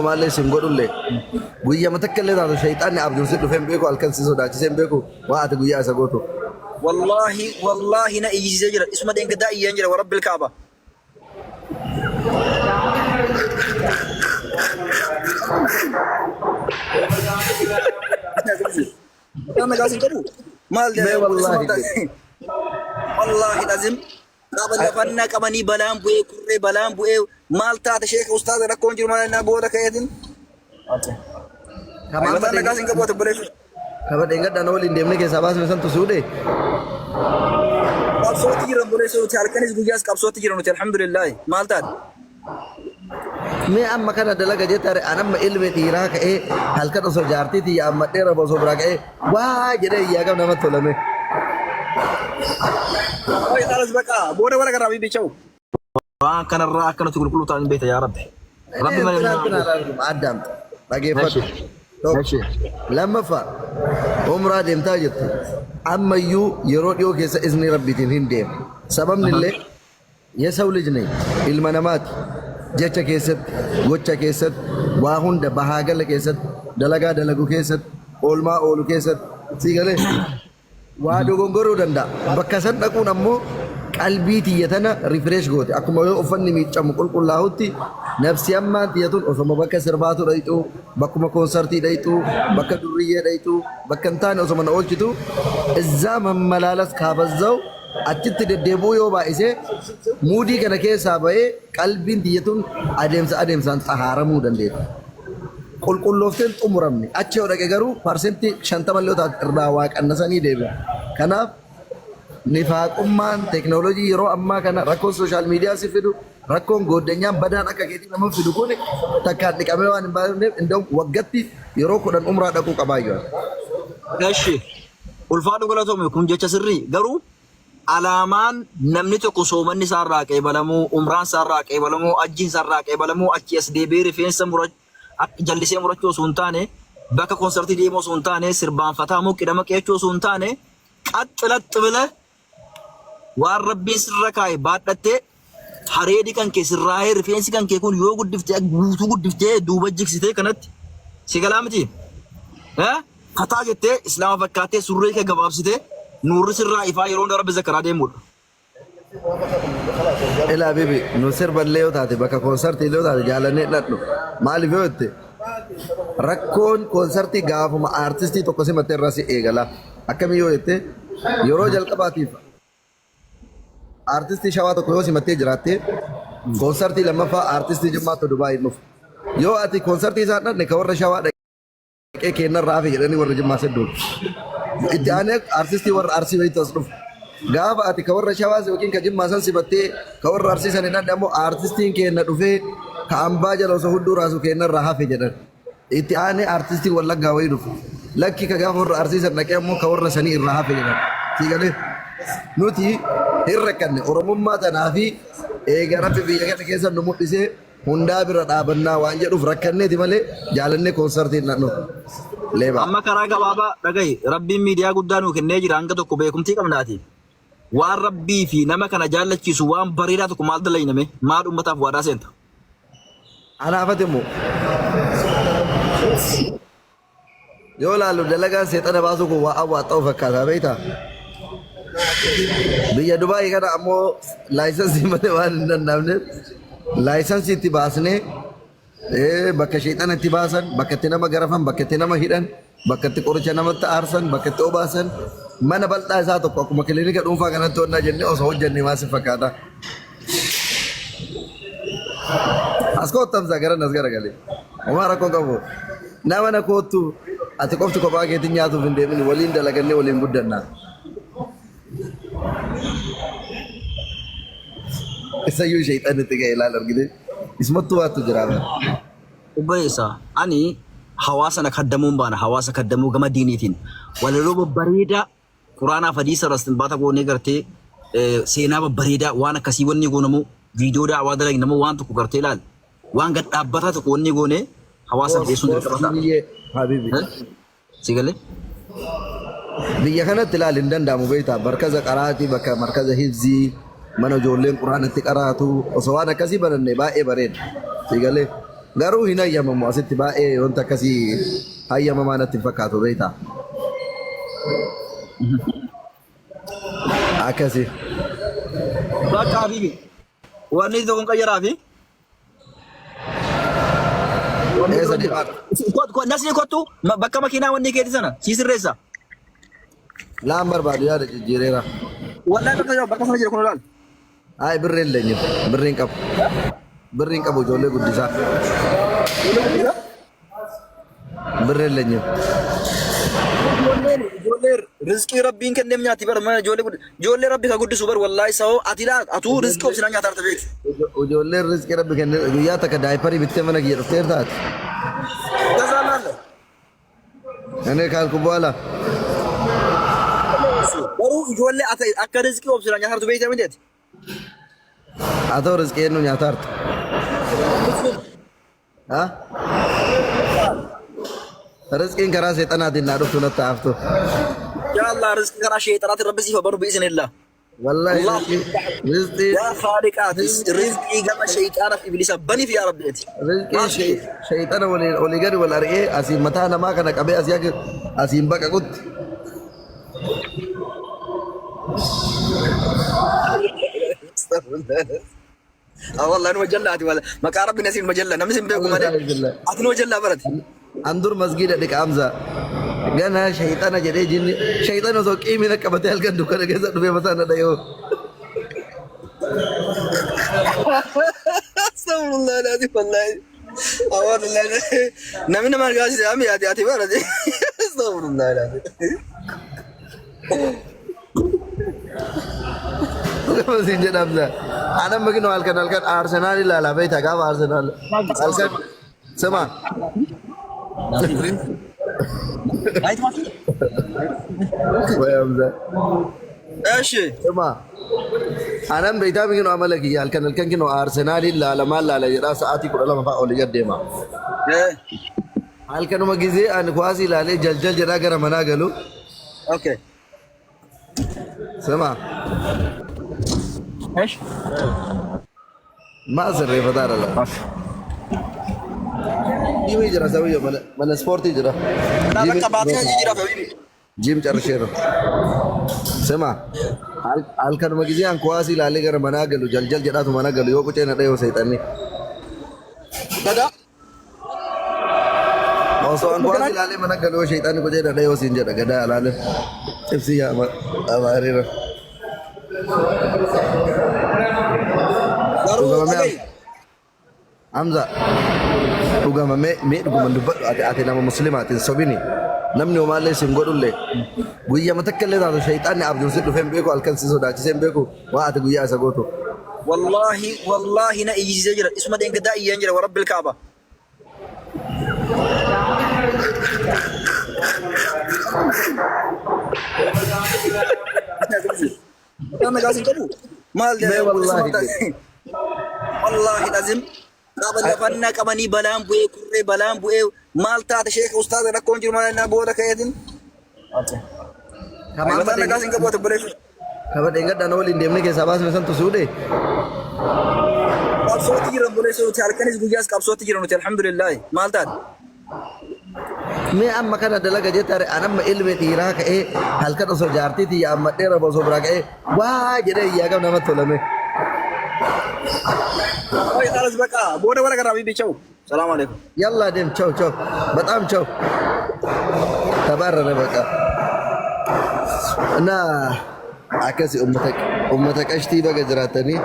Malee isin godhullee guyyaa takka illee taatu shayxaanni abjuun si dhufeen beeku halkan si sodaachiseen beeku waa ati guyyaa isa gootu. والله نا يجي زجرة اسمه دين كدا ينجر ورب الكعبة أنا قاسم كبو مال ده والله لازم قبل لفنا كماني بلام بوي كوري بلام بوي مال تاع شيخ أستاذ ركون جرمان نابودا كيدين أنا قاسم كبو تبريش Kabar dengar dan awal indemne ke sabas mesan tu sude. Kapsot jiran boleh so carikan is gujas kapsot jiran uti alhamdulillah maltan. मैं अब मकान अदला गजे तारे अनम इल में तीरा के हल्का तो सजारती थी अब मटे रबो सो बरा के वाह जरे ये का नमत तोला में ओए तारस बका बोरे बोरे कर अभी बिचाओ wah karena rak karena tukul kulu tahun beta ya Rabbi Rabbi mana Adam bagi fat لما فا عمره ديم تاجت أما يروح يو كيس إذن ربي تنين ديم سبب من اللي يسوي لجني المنامات جتة كيسد غوتة كيسد واهون ده بهاجل كيسد دلقو كيسد أولما أولو كيسد سيقله وادو غنغرو دندا بكسد نكون أمو قلبي تيتنا ريفريش غوتي أكو ما يوفني ميتشام كل لاهوتي نفسي أما تياتون أسمى بكا سرباتو رايتو بكما كونسرتي رايتو بكا دورية رايتو بكا انتاني أسمى نقولتو الزامن ملالس كابزاو أتت ديبو يو بايسي مودي كنا كيسا باي قلبي تياتون أدمسان تحارمو دنديت كل لوفتين أمرمني أتشي ورقا غرو پرسنتي شانتمال لو ترداواك النساني ديبو كنا نفاق أمان تكنولوجي يرو أما كنا ركون سوشال ميديا سيفيدو ركون godenya badan akka keeti nama fidu kun takkaat dhiqamee waan hin baafneef indoo waggaatti yeroo kudhan umraa dhaquu qabaayyoo. Gashi ulfaadhu galatoome kun jecha sirrii garuu alaamaan namni tokko soomanni isaarraa qeebalamuu umraan isaarraa qeebalamuu ajjiin isaarraa qeebalamuu achi as deebi'ee rifeensa jallisee murachuu osoo hin taane bakka koonsartii deemuu osoo hin taane sirbaanfataa moo qidama qeechuu osoo hin taane qaxxilaxxi bile waan rabbiin sirra kaa'e baadhattee hareedi kan kee sirraa'ee rifeensi kan kee kun yoo guddiftee guutuu guddiftee duuba jigsitee kanatti si galaa miti fataa jettee islaama fakkaattee surree kee gabaabsitee nuurri sirraa ifaa yeroo hunda rabbi zakaraa deemudha. Ilaa bibi nu sirballee yoo taate bakka koonsartii yoo taate jaalannee dhadhu maaliif yoo jette rakkoon koonsartii gaafuma aartistii tokko simattee irraa si eegala akkamii yoo jette yeroo jalqabaatiif artistii shawaa tokko yoo simattee jiraatte koonsartii lammaffaa artistii jimmaatti Dubaay dhufu yoo ati koonsartii isaan dhanne ka warra shawaa dhaqee kennarraa hafe jedhanii warra jimmaa sedduun itti aanee artistii warra arsii wayitu as dhufu gaafa ati ka warra shawaas yookiin ka jimmaa san simattee ka warra arsii san hin dhanne ammoo artistiin kenna dhufee ka ambaa jala osoo hunduu raasu kennarraa hafe jedhan itti aanee artistii wallaggaa wayii dhufu lakki ka gaafa warra arsii san dhaqee ammoo ka warra sanii irraa hafe jedhan siigalee nuti hirrakkanne oromummaa tanaa fi eega rabbi biyya kana keessa nu mul'isee hundaa bira dhaabannaa waan jedhuuf rakkanneeti malee jaalannee koonsartiin nannu leeba. Amma karaa gabaabaa dhagahi rabbiin miidiyaa guddaa nuu kennee jira hanga tokko beekumtii qabnaati. Waan rabbii fi nama kana jaallachiisu waan bareedaa tokko maal dalayname maal uummataaf waadaa seenta. Anaafati immoo yoo laallu dalagaan seexana baasuu kun waa awwaa ta'uu fakkaataa beektaa. Biyya Dubaay kana ammoo laayisansii malee waan hin danda'amneef laayisansii itti baasnee bakka sheexana itti baasan bakka itti nama garafan bakka itti nama hidhan bakka itti qoricha namatti aarsan bakka itti obaasan mana bal'aa isaa tokko akkuma kiliinika dhuunfaa kanatti honnaa jennee osoo hojjennee maasiif fakkaata. As koottamsaa gara nas garagalee homaa rakkoo qabu nama na koottu ati qofti kophaa keetiin nyaatuuf hin deemin waliin dalagannee waliin guddannaa. Isayyuu shayxaanitti ga'e ilaala argite ismattuu waattu jiraata. Obboleessa ani hawaasa na kaddamuun baana hawaasa kaddamuu gama diiniitiin walaloo babbareedaa quraanaaf hadiisa rastinbaata goonee gartee seenaa babbareedaa waan akkasii wanni goonamu viidiyoodhaa waa dalagnamu waan tokko gartee ilaal waan gad dhaabbataa tokko wanni goonee hawaasa dhiyeessuun dirqama. Si galee? Biyya kanatti ilaal hin danda'amu beektaa markaza qaraatii bakka markaza hifzii mana ijoolleen quraanatti qaraatu osoo waan akkasii baranne baay'ee bareeda. Si galee Garuu hin hayyamamu asitti baay'ee wanta akkasii hayyamamaa natti hin fakkaatu beektaa. Akkasii. Bakka habibi. Wanni tokko hin qayyaraa fi. Eessa deemaa? Nasni kottu bakka makiinaa wanni keeti sana sii sirreessa. Laan barbaadu yaada jijjiireera. Wallahi bakka sana jira kun ilaal. Ay birreen leenyu birreen qabu. Birreen qabu ijoollee guddisaa. Birreen leenyu. Ijoollee rizqii rabbiin kenneef nyaatti bar mana ijoollee rabbi ka guddisu bar wallahi sa'oo ati laa atuu rizqii obsinaa nyaata harta beektu. Ijoolleen rizqii rabbi kennee guyyaa takka daayiparii bittee mana kiyya dhufteer taate. Gazaa laalla. Ani kaalku bu'aala. Garuu ijoollee akka rizqii obsinaa nyaata hartu beektaa miteeti. Atoo rizqii eenyu nyaata hartu. Ha? Rizqiin karaa seexanaatiin naa dhuftu natti haftu. Ya Allah rizqii karaa sheexanaatiin rabbi siif baru bi'isinillah. Wallahi rizqii Ya faaliqaat rizqii gama sheexaanaaf iblisa baniif yaa rabbi ati. rizqii sheexana walii gadi wal argee asiin mataa namaa kana qabee asiin baqaqutti. والله انا مجلة ولا مكان ربي نسيم مجلة نمسي بيكم انا اتنو مجلة برد Andur masjid dik Amza. Gana syaitan aja deh jin. Syaitan masuk kimi nak kabatel kan duka nak kesak duka masa ada yo. Astagfirullahaladzim wallahi. Awal Allah. Nami nama gaji kami hati-hati banget. Astagfirullahaladzim. Masih jadi Amza. Anak mungkin alkan Arsenal lah lah baik tak Arsenal. Alkan sama. Ayet mati. Wah Amza. Eşi. Sama. Anak berita mungkin amal lagi alkan kino Arsenal lah lama lah jadi saat itu dalam apa oleh jadi mah. Alkan rumah gizi an kuasi lah le jal jera gara mana galu. Okay. Sama. ايش؟ ما أزر ريفدار الله. جيم يجرا سويه من سبورت يجرا. لا بقى بعدين يجرا حبيبي. جيم جرشيرو. سمع. هل كانوا مجيزين عن كواسي لالي كر مناقلو جل جراتو مناقلو يو كتير نتايو سيتاني. كذا. Also an kuasi lale managalo syaitan ko jeda dayo sinja gada lale. Tepsi ya amarira. Hamza dhugama mee dhuguma dubbadhu ati nama muslimaatiin sobini namni homaallee sin godhulle guyyaa matakkallee taatu shayxaanni abjuun si dhufeen beeku halkan si sodaachiseen beeku waa ati guyyaa isa gootu. Wallahi na ijjisee jira isuma deengadaa iyyaan jira warabbil kaaba. Kana gasin kamu mal dia wallahi lazim qabala fanna qabani balan bu'e mal ta sheikh ustaz da konjir mal na boda kayatin kana gasin kamu to bere kaba dengar dan olin demne ke sabas mesan tu sude qabsoti jiran bole so tarkanis gujas qabsoti jiran alhamdulillah mal ta me amma kana dalaga je tare anam ilmi tira ka halkan so jarti ti amma dera bo so braga wa jere ya ga nama tolame oi خلاص بقى بوده ولا قرا حبيبي تشو السلام عليكم يلا دم تشو بطعم تشو تبرر بقى انا عكسي امتك اشتي بقى جراتني